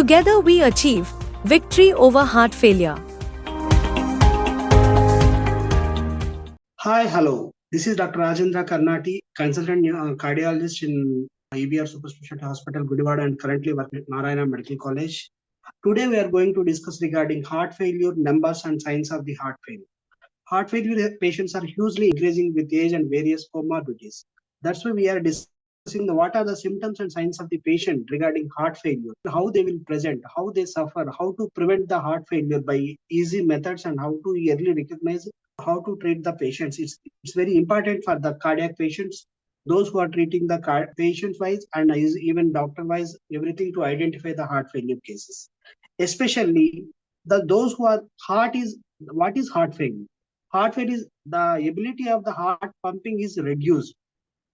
Together we achieve victory over heart failure. Hi, hello. This is Dr. Rajendra consultant cardiologist in EBR Super Specialty Hospital, Gudivada, and currently working at Narayana Medical College. Today we are going to discuss regarding heart failure, numbers and signs of the heart failure. Heart failure patients are hugely increasing with age and various comorbidities. That's why we are discussing what are the symptoms and signs of the patient regarding heart failure, how they will present, how they suffer, how to prevent the heart failure by easy methods, and how to early recognize how to treat the patients. It's very important for the cardiac patients, those who are treating the patient wise and even doctor wise, everything to identify the heart failure cases. Especially those who are heart is what is heart failure? Heart failure is the ability of the heart pumping is reduced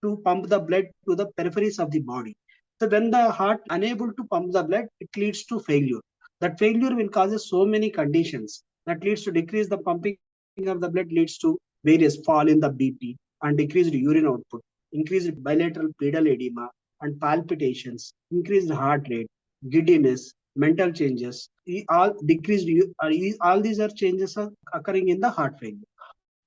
to pump the blood to the peripheries of the body. So when the heart unable to pump the blood, it leads to failure. That failure will causes so many conditions that leads to decrease the pumping of the blood, leads to various fall in the BP and decreased urine output, increased bilateral pedal edema and palpitations, increased heart rate, giddiness, mental changes, all decreased. All these are changes are occurring in the heart failure.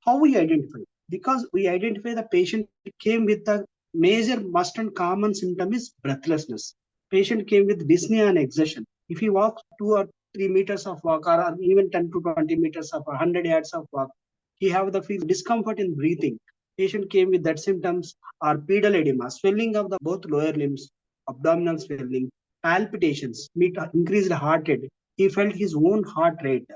How we identify? Because we identify the patient came with a major must and common symptom is breathlessness. Patient came with dyspnea and exertion. If he walks 2 or 3 meters of walk, or even 10 to 20 meters of 100 yards of walk, he have the feel discomfort in breathing. Patient came with that symptoms are pedal edema, swelling of the both lower limbs, abdominal swelling, palpitations, increased heart rate. He felt his own heart rate.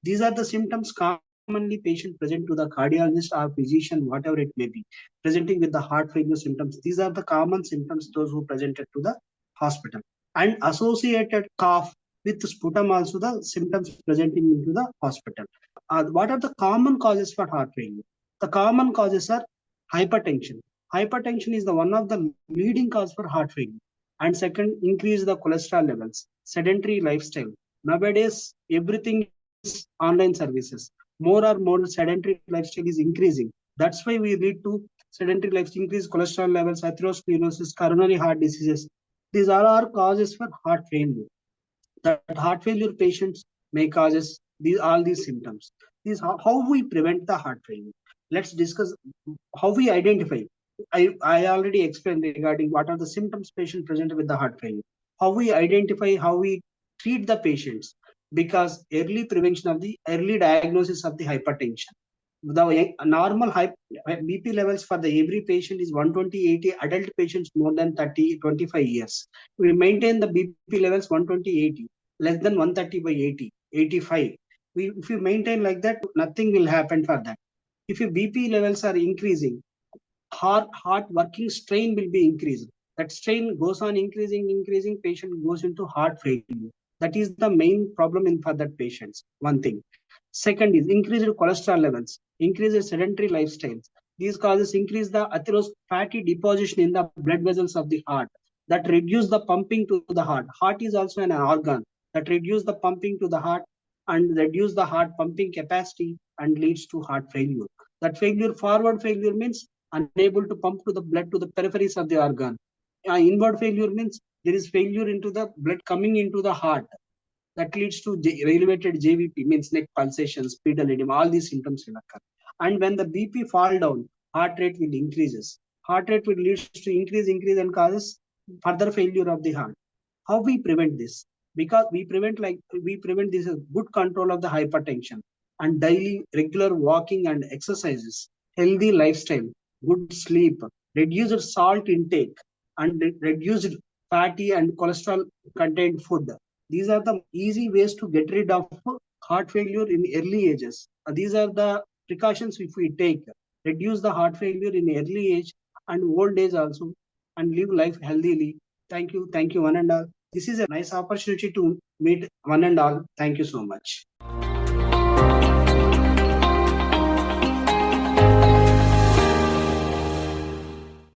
These are the symptoms commonly patient present to the cardiologist or physician, whatever it may be, presenting with the heart failure symptoms. These are the common symptoms those who presented to the hospital. And associated cough with sputum also the symptoms presenting into the hospital. What are the common causes for heart failure? The common causes are hypertension. Hypertension is the one of the leading cause for heart failure. And second, increase the cholesterol levels, sedentary lifestyle. Nowadays, everything is online services. More or more sedentary lifestyle is increasing. That's why we lead to sedentary lifestyle, increase cholesterol levels, atherosclerosis, coronary heart diseases. These all are causes for heart failure. That heart failure patients may causes all these symptoms. These how we prevent the heart failure. Let's discuss how we identify. I already explained regarding what are the symptoms patient presented with the heart failure. How we identify, how we treat the patients, because early prevention of the early diagnosis of the hypertension. The normal BP levels for the every patient is 120/80. Adult patients more than 25 years. We maintain the BP levels 120/80, less than 130/80, 85. If you maintain like that, nothing will happen for that. If your BP levels are increasing, heart working strain will be increased. That strain goes on increasing, patient goes into heart failure. That is the main problem for that patients. One thing. Second is increased cholesterol levels, increased sedentary lifestyles. These causes increase the fatty deposition in the blood vessels of the heart that reduce the pumping to the heart. Heart is also an organ that reduce the pumping to the heart and reduce the heart pumping capacity and leads to heart failure. That forward failure means unable to pump to the blood to the peripheries of the organ. Inward failure means there is failure into the blood coming into the heart. That leads to elevated JVP, means neck pulsations, pedal edema, all these symptoms will occur. And when the BP fall down, heart rate will increases. Heart rate will lead to increase and causes further failure of the heart. How we prevent this? Because we prevent this good control of the hypertension and daily regular walking and exercises, healthy lifestyle, good sleep, reduced salt intake, and reduced fatty and cholesterol contained food. These are the easy ways to get rid of heart failure in early ages. These are the precautions if we take, reduce the heart failure in early age and old age also, and live life healthily. Thank you one and all. This is a nice opportunity to meet one and all. Thank you so much.